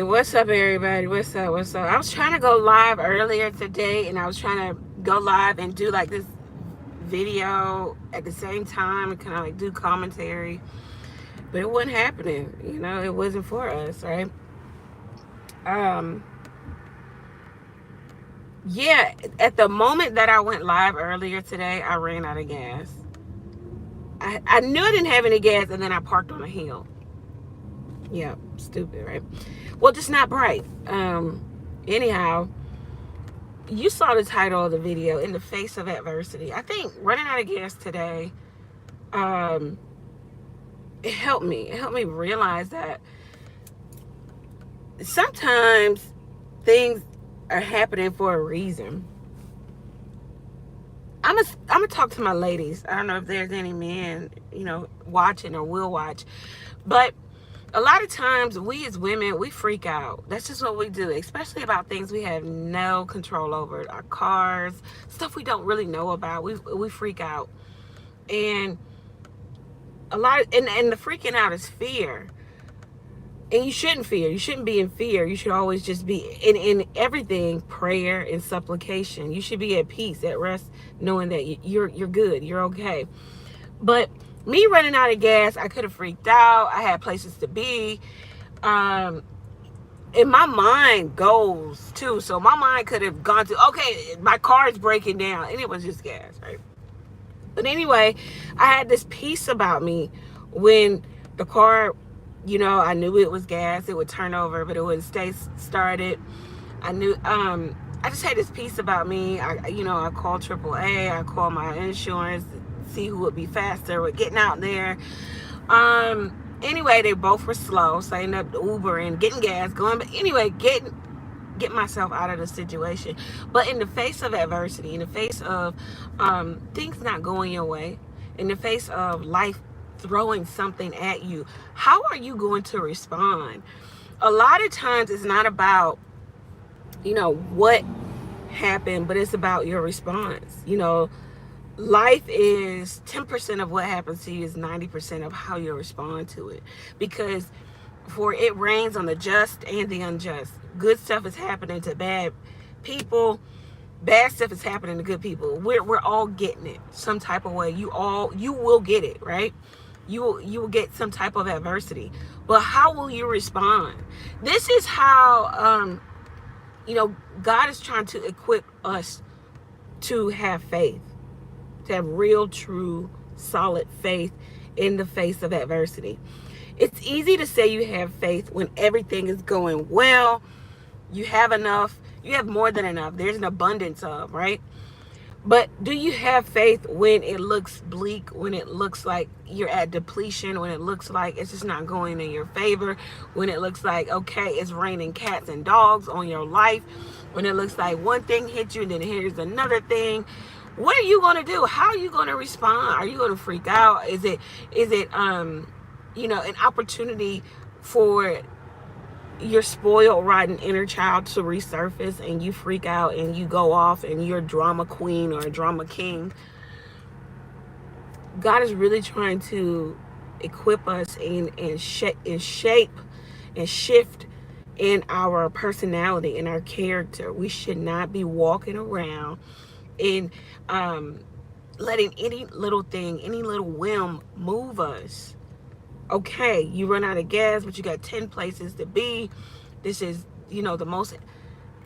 Hey, what's up, everybody? What's up? What's up? I was trying to go live earlier today, and I was trying to go live and do like this video at the same time and kind of like do commentary, but it wasn't happening. It wasn't for us, right? Um, yeah, at the moment that I went live earlier today, I ran out of gas. I knew I didn't have any gas, and then I parked on a hill. Yeah, stupid, right? Well, just not bright. Anyhow, you saw the title of the video, In the Face of Adversity. I think running out of gas today, um, it helped me. It helped me realize that sometimes things are happening for a reason. I'm gonna talk to my ladies. I don't know if there's any men, watching or will watch, but a lot of times we as women, we freak out. That's just what we do, especially about things we have no control over. Our cars, stuff we don't really know about. We freak out. And and the freaking out is fear. And you shouldn't fear. You shouldn't be in fear. You should always just be in everything, prayer and supplication. You should be at peace, at rest, knowing that you're good, you're okay. But me running out of gas, I could have freaked out. I had places to be. And my mind goes too. So my mind could have gone to, okay, my car is breaking down. And it was just gas, right? But anyway, I had this peace about me when the car, I knew it was gas. It would turn over, but it wouldn't stay started. I knew, I just had this peace about me. I called AAA. I called my insurance, see who would be faster with getting out there. Anyway, they both were slow, so I ended up Ubering, getting gas, going. But anyway, get myself out of the situation. But in the face of adversity, in the face of things not going your way, in the face of life throwing something at you, how are you going to respond? A lot of times it's not about what happened, but it's about your response. Life is 10% of what happens to you is 90% of how you respond to it, because for it rains on the just and the unjust. Good stuff is happening to bad people, bad stuff is happening to good people. We're all getting it some type of way. You will get it, right? You will get some type of adversity, but how will you respond? This is how God is trying to equip us to have faith, to have real, true, solid faith in the face of adversity. It's easy to say you have faith when everything is going well. You have enough. You have more than enough. There's an abundance of, right? But do you have faith when it looks bleak, when it looks like you're at depletion, when it looks like it's just not going in your favor, when it looks like, okay, it's raining cats and dogs on your life, when it looks like one thing hit you and then here's another thing? What are you going to do? How are you going to respond? Are you going to freak out? Is it an opportunity for your spoiled, rotten inner child to resurface and you freak out and you go off and you're a drama queen or a drama king? God is really trying to equip us and shape and shift in our personality, in our character. We should not be walking around and letting any little thing, any little whim move us. Okay, you run out of gas, but you got 10 places to be. This is, the most,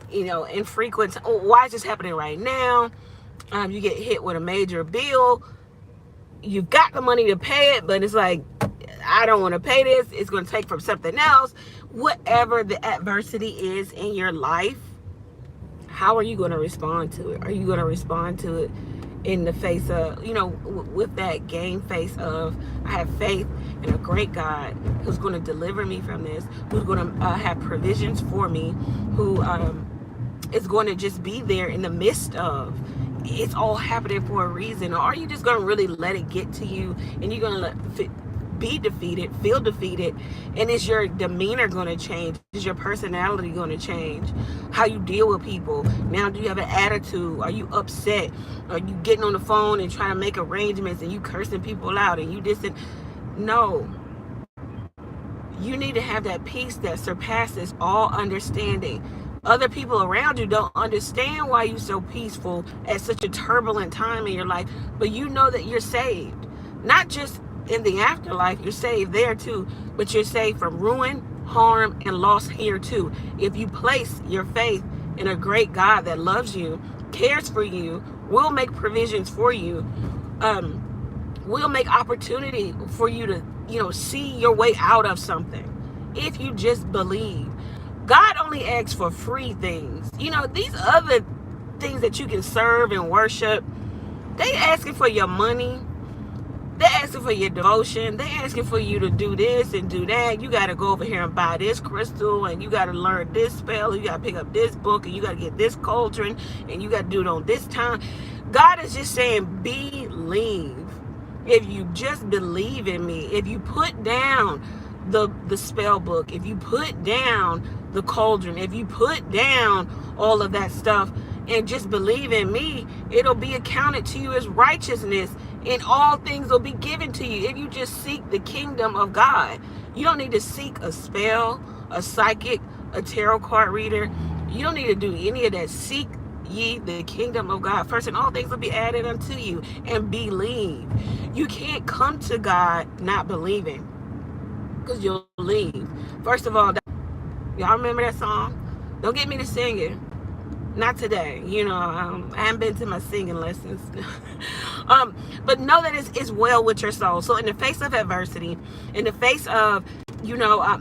infrequent. Oh, why is this happening right now? You get hit with a major bill. You've got the money to pay it, but it's like, I don't want to pay this. It's going to take from something else. Whatever the adversity is in your life, how are you going to respond to it? Are you going to respond to it in the face of, with that game face of, I have faith in a great God who's going to deliver me from this, who's going to have provisions for me, who is going to just be there in the midst of, it's all happening for a reason? Or are you just going to really let it get to you and you're going to be defeated, feel defeated, and is your demeanor going to change? Is your personality going to change? How you deal with people? Now, do you have an attitude? Are you upset? Are you getting on the phone and trying to make arrangements and you cursing people out and you dissing? No. You need to have that peace that surpasses all understanding. Other people around you don't understand why you're so peaceful at such a turbulent time in your life, but you know that you're saved. Not just in the afterlife, you're saved there too, but you're saved from ruin, harm, and loss here too. If you place your faith in a great God that loves you, cares for you, will make provisions for you, will make opportunity for you to, see your way out of something. If you just believe. God only asks for free things. These other things that you can serve and worship, they asking for your money. They asking for your devotion. They asking for you to do this and do that. You got to go over here and buy this crystal, and you got to learn this spell, and you got to pick up this book, and you got to get this cauldron, and you got to do it on this time. God is just saying, believe. If you just believe in me, if you put down the spell book, if you put down the cauldron, if you put down all of that stuff and just believe in me, it'll be accounted to you as righteousness, and all things will be given to you if you just seek the kingdom of God. You don't need to seek a spell, a psychic, a tarot card reader. You don't need to do any of that. Seek ye the kingdom of God first, and all things will be added unto you. And believe. You can't come to God not believing, because you'll leave. First of all, y'all remember that song? Don't get me to sing it. Not today. I haven't been to my singing lessons. But know that it's well with your soul. So in the face of adversity, in the face of,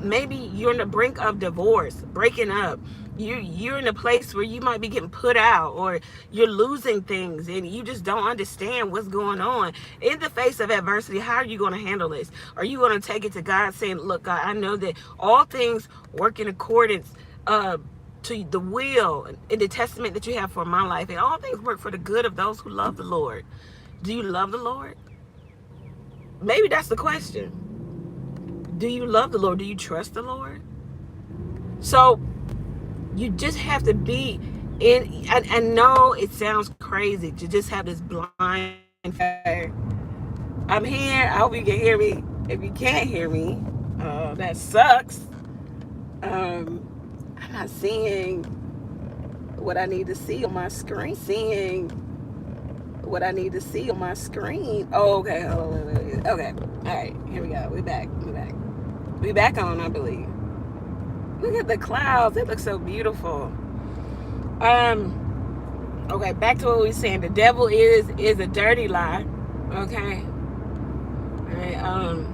maybe you're on the brink of divorce, breaking up, you're in a place where you might be getting put out, or you're losing things and you just don't understand what's going on. In the face of adversity, how are you going to handle this? Are you going to take it to God saying, look, God, I know that all things work in accordance to the will and the testament that you have for my life, and all things work for the good of those who love the Lord. Do you love the Lord? Maybe that's the question. Do you love the Lord? Do you trust the Lord? So you just have to be in. I know it sounds crazy to just have this blind faith. I'm here. I hope you can hear me. If you can't hear me, that sucks. I'm not seeing what I need to see on my screen. Oh, okay. Okay. All right. Here we go. We back. We back on, I believe. Look at the clouds. They look so beautiful. Okay, back to what we were saying. The devil is a dirty lie. Okay. All right.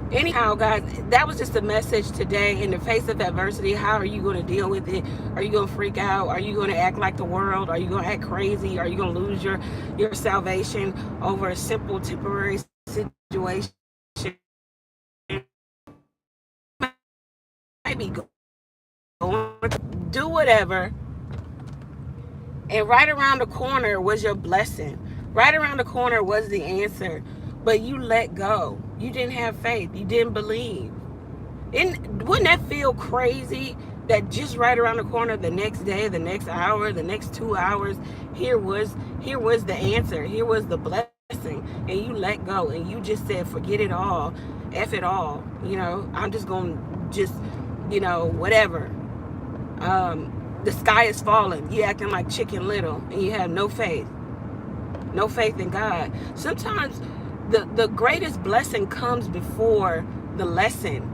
Anyhow, guys, that was just a message today. In the face of adversity, how are you going to deal with it? Are you going to freak out? Are you going to act like the world? Are you going to act crazy? Are you going to lose your salvation over a simple temporary situation? Might be going to do whatever, and right around the corner was your blessing. Right around the corner was the answer, but you let go. You didn't have faith. You didn't believe. And wouldn't that feel crazy that just right around the corner, the next day, the next hour, the next 2 hours, here was the answer. Here was the blessing, and you let go, and you just said, forget it all, F it all. I'm just going to whatever. The sky is falling. You acting like Chicken Little, and you have no faith in God. Sometimes the greatest blessing comes before the lesson.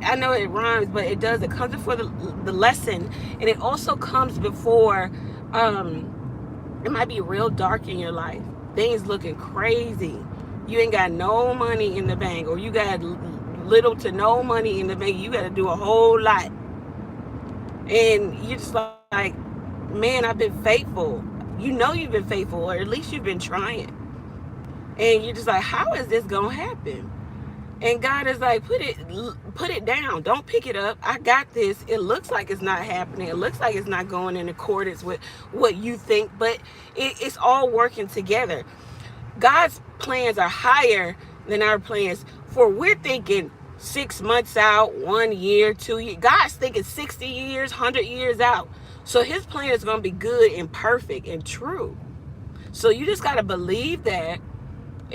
I know it rhymes, but it does. It comes before the lesson, and it also comes before. It might be real dark in your life. Things looking crazy. You ain't got no money in the bank, or you got little to no money in the bank. You got to do a whole lot, and you're just like, man, I've been faithful. You've been faithful, or at least you've been trying. And you're just like, how is this gonna happen? And God is like, put it down. Don't pick it up. I got this. It looks like it's not happening. It looks like it's not going in accordance with what you think, but it's all working together. God's plans are higher than our plans. For we're thinking 6 months out, 1 year, 2 years. God's thinking 60 years, 100 years out. So his plan is going to be good and perfect and true. So you just got to believe that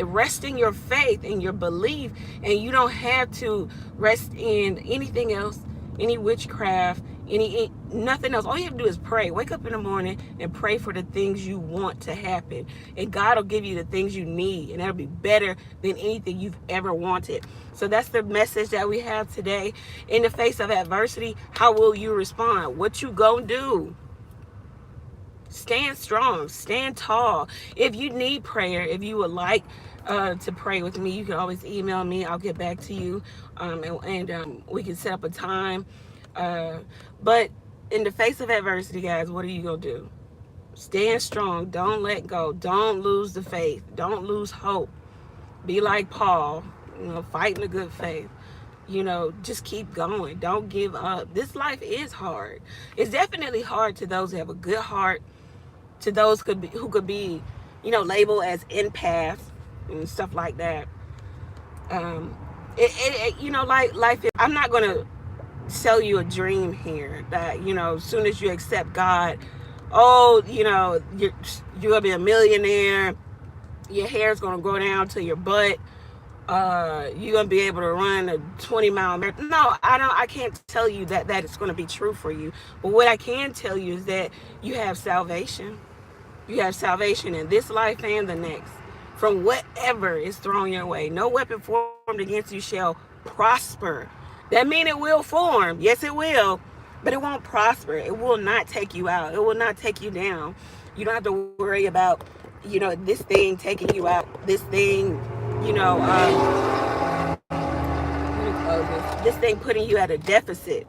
rest in your faith and your belief, and you don't have to rest in anything else, any witchcraft, nothing else. All you have to do is pray. Wake up in the morning and pray for the things you want to happen, and God will give you the things you need, and that'll be better than anything you've ever wanted. So that's the message that we have today. In the face of adversity, how will you respond? What you gonna do? Stand strong, stand tall. If you need prayer, if you would like to pray with me, you can always email me. I'll get back to you, and we can set up a time. But in the face of adversity, guys, what are you gonna do? Stand strong. Don't let go. Don't lose the faith. Don't lose hope. Be like Paul, fighting a good faith. Just keep going. Don't give up. This life is hard. It's definitely hard to those who have a good heart, to those who could be, labeled as empaths and stuff like that. Like life is, I'm not gonna sell you a dream here that, as soon as you accept God, you're gonna be a millionaire, your hair's gonna grow down to your butt, you're gonna be able to run a 20-mile marathon. No, I can't tell you that it's gonna be true for you. But what I can tell you is that you have salvation. You have salvation in this life and the next, from whatever is thrown your way. No weapon formed against you shall prosper. That means it will form. Yes, it will. But it won't prosper. It will not take you out. It will not take you down. You don't have to worry about, this thing taking you out. This thing, let me close this. This thing putting you at a deficit.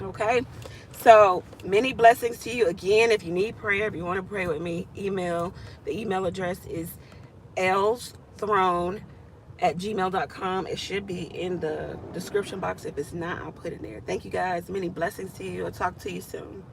Okay? So, many blessings to you. Again, if you need prayer, if you want to pray with me, email. The email address is ellsthrone@gmail.com. It should be in the description box. If it's not, I'll put it there. Thank you guys. Many blessings to you. I'll talk to you soon.